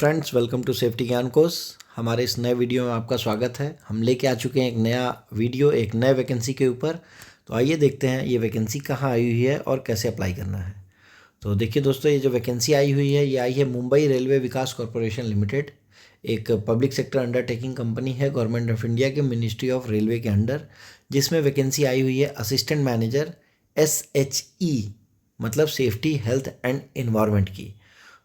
Friends, welcome to safety ज्ञान course. हमारे इस नए वीडियो में आपका स्वागत है। हम लेके आ चुके हैं एक नया वीडियो एक नए वैकेंसी के ऊपर। तो आइए देखते हैं ये वैकेंसी कहाँ आई हुई है और कैसे अप्लाई करना है। तो देखिए दोस्तों, ये जो वैकेंसी आई हुई है ये आई है Mumbai railway Vikas corporation limited. एक पब्लिक सेक्टर अंडरटेकिंग कंपनी है गवर्नमेंट ऑफ इंडिया के मिनिस्ट्री ऑफ रेलवे के अंडर, जिसमें वैकेंसी आई हुई है असिस्टेंट मैनेजर SHE, मतलब सेफ्टी हेल्थ एंड इन्वायरमेंट की।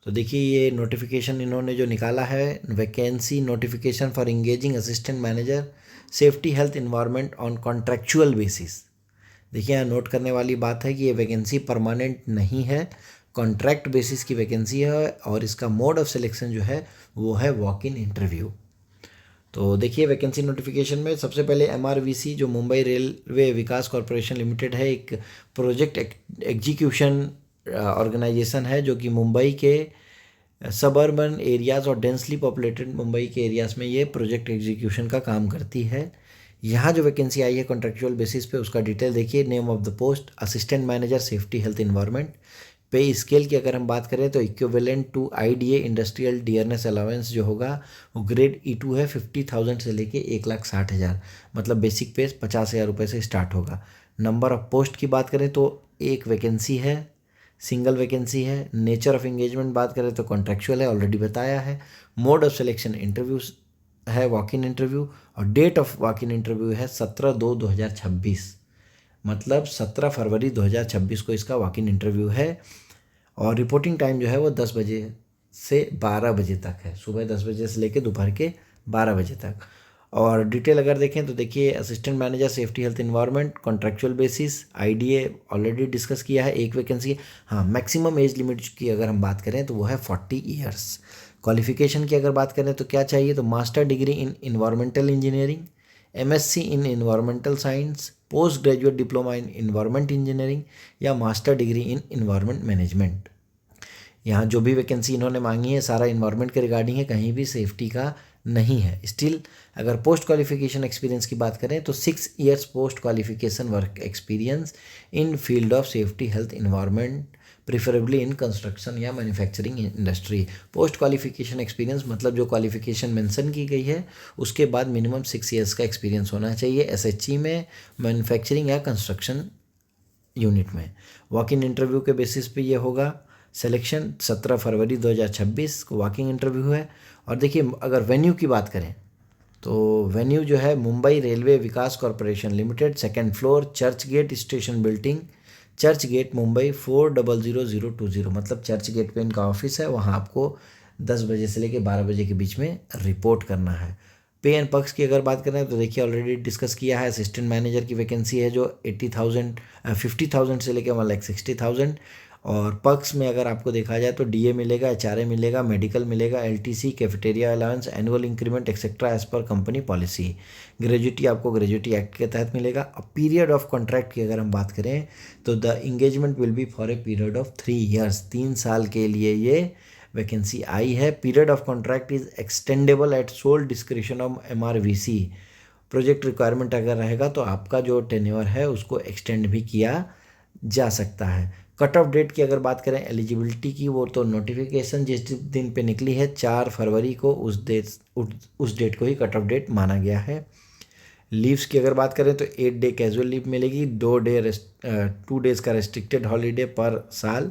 तो देखिए ये नोटिफिकेशन इन्होंने जो निकाला है, vacancy notification for engaging assistant manager safety health environment on contractual basis. देखिए यहाँ नोट करने वाली बात है कि ये वैकेंसी परमानेंट नहीं है, कॉन्ट्रैक्ट बेसिस की वैकेंसी है और इसका मोड ऑफ सिलेक्शन जो है वो है वॉक इन इंटरव्यू। तो देखिए वैकेंसी नोटिफिकेशन में सबसे पहले MRVC जो Mumbai railway Vikas corporation limited है, एक प्रोजेक्ट एग्जीक्यूशन ऑर्गेनाइजेशन है जो कि मुंबई के सबर्बन एरियाज़ और डेंसली पॉपुलेटेड मुंबई के एरियाज़ में ये प्रोजेक्ट एग्जीक्यूशन का काम करती है। यहाँ जो वैकेंसी आई है कॉन्ट्रेक्चुअल बेसिस पे, उसका डिटेल देखिए। Name of the post assistant manager safety health environment. Pay scale की अगर हम बात करें तो equivalent to IDA industrial dearness allowance जो होगा वो ग्रेड E2 है। 50,000 से लेके 1,60,000, मतलब बेसिक पे 50,000 रुपये से स्टार्ट होगा। नंबर ऑफ पोस्ट की बात करें तो एक वैकेंसी है, सिंगल वैकेंसी है। नेचर ऑफ एंगेजमेंट बात करें तो कॉन्ट्रेक्चुअल है, ऑलरेडी बताया है। मोड ऑफ सिलेक्शन इंटरव्यूज है, वॉक इन इंटरव्यू। और date of walk in interview है 17/2/2026, मतलब 17 फरवरी 2026 को इसका वॉक इन इंटरव्यू है। और रिपोर्टिंग टाइम जो है वो 10 बजे से 12 बजे तक है, सुबह 10 बजे से लेकर दोपहर के 12 बजे तक। और डिटेल अगर देखें तो देखिए assistant manager safety health environment contractual basis, IDA already discuss किया है, एक वैकेंसी। हाँ, मैक्सिमम एज लिमिट की अगर हम बात करें तो वो है 40 ईयर्स। क्वालिफिकेशन की अगर बात करें तो क्या चाहिए, तो master degree in environmental engineering, MSc in environmental science, post graduate diploma in environment engineering या master degree in environment management. यहाँ जो भी वैकेंसी इन्होंने मांगी है सारा इन्वायरमेंट के रिगार्डिंग है, कहीं भी सेफ्टी का नहीं है। स्टिल अगर पोस्ट क्वालिफिकेशन एक्सपीरियंस की बात करें तो 6 years post qualification work experience in field of safety health environment, preferably in construction या manufacturing industry. Post qualification experience मतलब जो क्वालिफिकेशन मेंशन की गई है उसके बाद मिनिमम 6 ईयर्स का एक्सपीरियंस होना चाहिए SHE में, मैन्युफैक्चरिंग या कंस्ट्रक्शन यूनिट में। वॉक इन इंटरव्यू के बेसिस पे ये होगा सिलेक्शन। 17 फरवरी 2026 को वॉकिंग इंटरव्यू है। और देखिए अगर वेन्यू की बात करें तो वेन्यू जो है Mumbai railway Vikas corporation limited, 2nd floor, Churchgate station building, Churchgate Mumbai 400020, मतलब चर्च गेट पे इनका ऑफिस है। वहाँ आपको 10 बजे से लेकर 12 बजे के बीच में रिपोर्ट करना है। पे एंड पक्स की अगर बात करें तो देखिए ऑलरेडी डिस्कस किया है। असिस्टेंट मैनेजर की वैकेंसी है जो 50,000 से लेकर 1,60,000। और पक्स में अगर आपको देखा जाए तो DA मिलेगा, HRA मिलेगा, मेडिकल मिलेगा, LTC, cafeteria allowance, annual increment etcetera as per company policy. Gratuity आपको ग्रेजुएटी एक्ट के तहत मिलेगा। अब पीरियड ऑफ कॉन्ट्रैक्ट की अगर हम बात करें तो the engagement will be for a period of 3 years, 3 साल के लिए ये वैकेंसी आई है। Period of contract is extendable at sole description of MRVC। Project requirement अगर रहेगा तो आपका जो टेन्योर है उसको एक्सटेंड भी किया जा सकता है। कट ऑफ डेट की अगर बात करें एलिजिबिलिटी की, वो तो नोटिफिकेशन जिस दिन पे निकली है 4 फरवरी को, उस डेट को ही कट ऑफ डेट माना गया है। लीव्स की अगर बात करें तो 8 डे कैजुअल लीव मिलेगी, 2 डेज का रेस्ट्रिक्टेड हॉलीडे पर साल,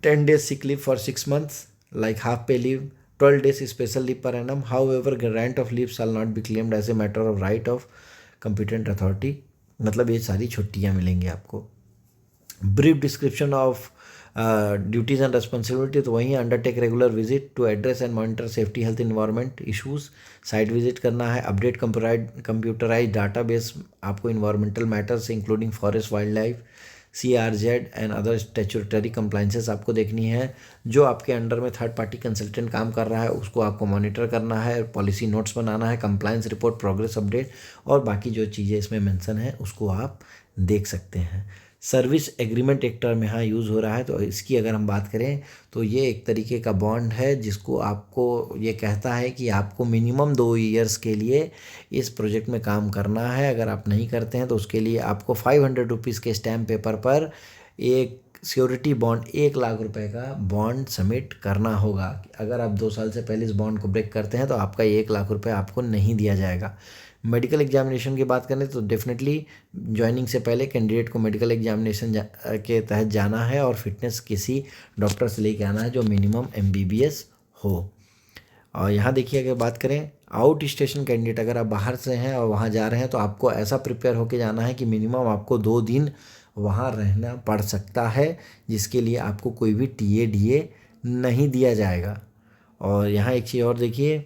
10 days sick leave for 6 months like half pay leave, 12 days special leave per annum. However, grant of leave shall not be claimed as a matter of right of competent authority, मतलब ये सारी छुट्टियाँ मिलेंगी आपको। Brief description of duties and responsibility, तो वहीं undertake regular visit to address and monitor safety health environment issues, site visit करना है। अपडेट कंप्यूटराइज डाटाबेस आपको environmental matters including forest wild life, CRZ and other statutory compliances आपको देखनी है। जो आपके अंडर में थर्ड पार्टी कंसल्टेंट काम कर रहा है उसको आपको मॉनिटर करना है, पॉलिसी नोट्स बनाना है, कंप्लाइंस रिपोर्ट, प्रोग्रेस अपडेट और बाकी जो चीज़ें इसमें मेंशन है उसको आप देख सकते हैं। सर्विस एग्रीमेंट एक टर्म यहाँ यूज़ हो रहा है, तो इसकी अगर हम बात करें तो ये एक तरीके का बॉन्ड है जिसको आपको ये कहता है कि आपको मिनिमम 2 ईयर्स के लिए इस प्रोजेक्ट में काम करना है। अगर आप नहीं करते हैं तो उसके लिए आपको 500 रुपीज़ के स्टैम्प पेपर पर एक श्योरिटी बॉन्ड 1 लाख रुपए का बॉन्ड सबमिट करना होगा। अगर आप 2 साल से पहले इस बॉन्ड को ब्रेक करते हैं तो आपका 1 लाख रुपए आपको नहीं दिया जाएगा। मेडिकल एग्जामिनेशन की बात करें तो डेफिनेटली ज्वाइनिंग से पहले कैंडिडेट को मेडिकल एग्जामिनेशन के तहत जाना है और फिटनेस किसी डॉक्टर से लेके आना है जो मिनिमम MBBS हो। और यहाँ देखिए, अगर बात करें आउट स्टेशन कैंडिडेट, अगर आप बाहर से हैं और वहाँ जा रहे हैं तो आपको ऐसा प्रिपेयर होके जाना है कि मिनिमम आपको 2 दिन वहाँ रहना पड़ सकता है, जिसके लिए आपको कोई भी TA-DA नहीं दिया जाएगा। और यहाँ एक चीज़ और देखिए,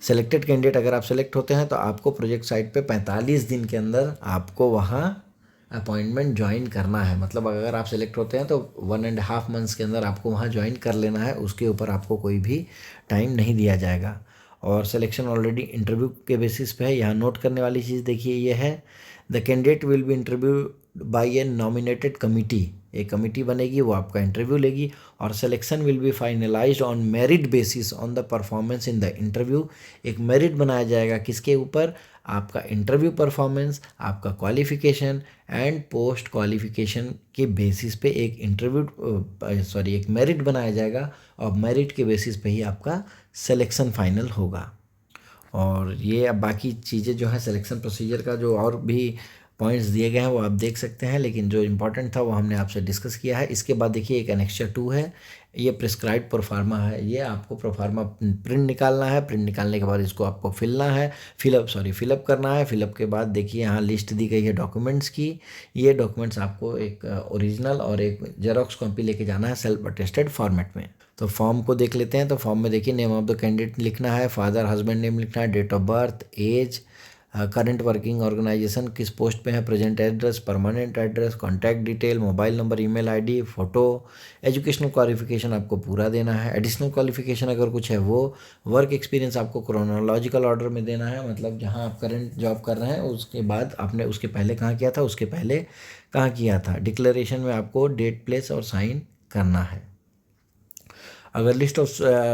सेलेक्टेड कैंडिडेट अगर आप सेलेक्ट होते हैं तो आपको प्रोजेक्ट साइट पे 45 दिन के अंदर आपको वहाँ अपॉइंटमेंट ज्वाइन करना है। मतलब अगर आप सेलेक्ट होते हैं तो 1.5 मंथ्स के अंदर आपको वहाँ ज्वाइन कर लेना है, उसके ऊपर आपको कोई भी टाइम नहीं दिया जाएगा। और सिलेक्शन ऑलरेडी इंटरव्यू के बेसिस पे है। यहाँ नोट करने वाली चीज़ देखिए ये है, the candidate will be interview by A nominated committee. एक कमिटी बनेगी, वो आपका इंटरव्यू लेगी और selection will be finalised on merit basis on the performance in the interview. एक मेरिट बनाया जाएगा किसके ऊपर? आपका इंटरव्यू परफॉर्मेंस, आपका क्वालिफिकेशन एंड पोस्ट क्वालिफिकेशन के बेसिस पे एक मेरिट बनाया जाएगा और मेरिट के बेसिस पे ही आपका सिलेक्शन फाइनल होगा। और ये अब बाकी चीज़ें जो है सिलेक्शन प्रोसीजर का जो और भी पॉइंट्स दिए गए हैं वो आप देख सकते हैं, लेकिन जो इम्पोर्टेंट था वो हमने आपसे डिस्कस किया है। इसके बाद देखिए एक एनेक्चर 2 है, ये प्रिस्क्राइब्ड प्रोफार्मा है। ये आपको प्रोफार्मा प्रिंट निकालना है। प्रिंट निकालने के बाद इसको आपको फिलअप करना है। फिलअप के बाद देखिए यहाँ लिस्ट दी गई है डॉक्यूमेंट्स की। ये डॉक्यूमेंट्स आपको एक ओरिजिनल और एक जेरोक्स कॉपी लेके जाना है सेल्फ अटेस्टेड फॉर्मेट में। तो फॉर्म को देख लेते हैं। तो फॉर्म में देखिए नेम ऑफ द कैंडिडेट लिखना है, फादर हस्बैंड नेम लिखना है, date of birth, age, current working organisation, किस पोस्ट पे है, present address, permanent address, contact detail, mobile number, email ID, photo, educational qualification आपको पूरा देना है। एडिशनल क्वालिफिकेशन अगर कुछ है वो, वर्क एक्सपीरियंस आपको क्रोनोलॉजिकल ऑर्डर में देना है, मतलब जहाँ आप करंट जॉब कर रहे हैं उसके बाद आपने उसके पहले कहाँ किया था, उसके पहले कहाँ किया था। डिक्लेरेशन में आपको डेट, प्लेस और साइन करना है। अगर list of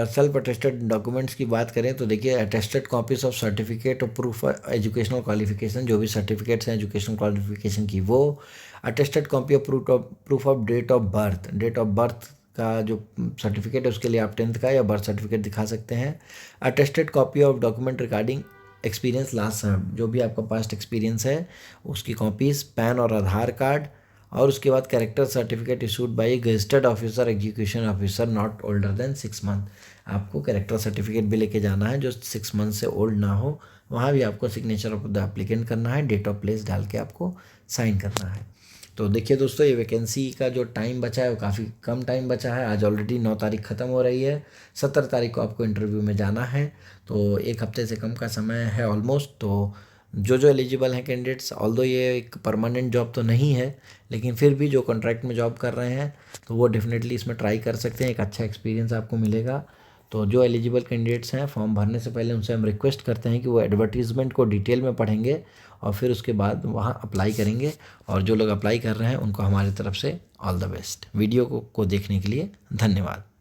self attested documents की बात करें तो देखिए अटेस्टेड कॉपीज ऑफ सर्टिफिकेट और प्रूफ एजुकेशनल क्वालिफिकेशन, जो भी सर्टिफिकेट्स हैं एजुकेशनल क्वालिफिकेशन की वो, attested copy of proof of date of birth का जो सर्टिफिकेट है उसके लिए आप 10th का या बर्थ सर्टिफिकेट दिखा सकते हैं। Attested copy of document regarding experience last serve, जो भी आपका पास्ट एक्सपीरियंस है उसकी कॉपीज़, पैन और आधार कार्ड, और उसके बाद character certificate issued by gazetted officer execution officer not older than 6 month. आपको कैरेक्टर सर्टिफिकेट भी लेके जाना है जो 6 मंथ से ओल्ड ना हो। वहाँ भी आपको सिग्नेचर ऑफ द एप्लीकेंट करना है, डेट ऑफ प्लेस डाल के आपको साइन करना है। तो देखिए दोस्तों, ये वैकेंसी का जो टाइम बचा है वो काफ़ी कम टाइम बचा है। आज ऑलरेडी 9 तारीख ख़त्म हो रही है, 17 तारीख को आपको इंटरव्यू में जाना है। तो 1 हफ्ते से कम का समय है ऑलमोस्ट। तो जो एलिजिबल हैं कैंडिडेट्स, ऑल्दो ये एक परमानेंट जॉब तो नहीं है, लेकिन फिर भी जो कॉन्ट्रैक्ट में जॉब कर रहे हैं तो वो डेफिनेटली इसमें ट्राई कर सकते हैं। एक अच्छा एक्सपीरियंस आपको मिलेगा। तो जो एलिजिबल कैंडिडेट्स हैं, फॉर्म भरने से पहले उनसे हम रिक्वेस्ट करते हैं कि वो एडवर्टीज़मेंट को डिटेल में पढ़ेंगे और फिर उसके बाद वहाँ अप्लाई करेंगे। और जो लोग अप्लाई कर रहे हैं उनको हमारी तरफ से ऑल द बेस्ट। वीडियो को देखने के लिए धन्यवाद।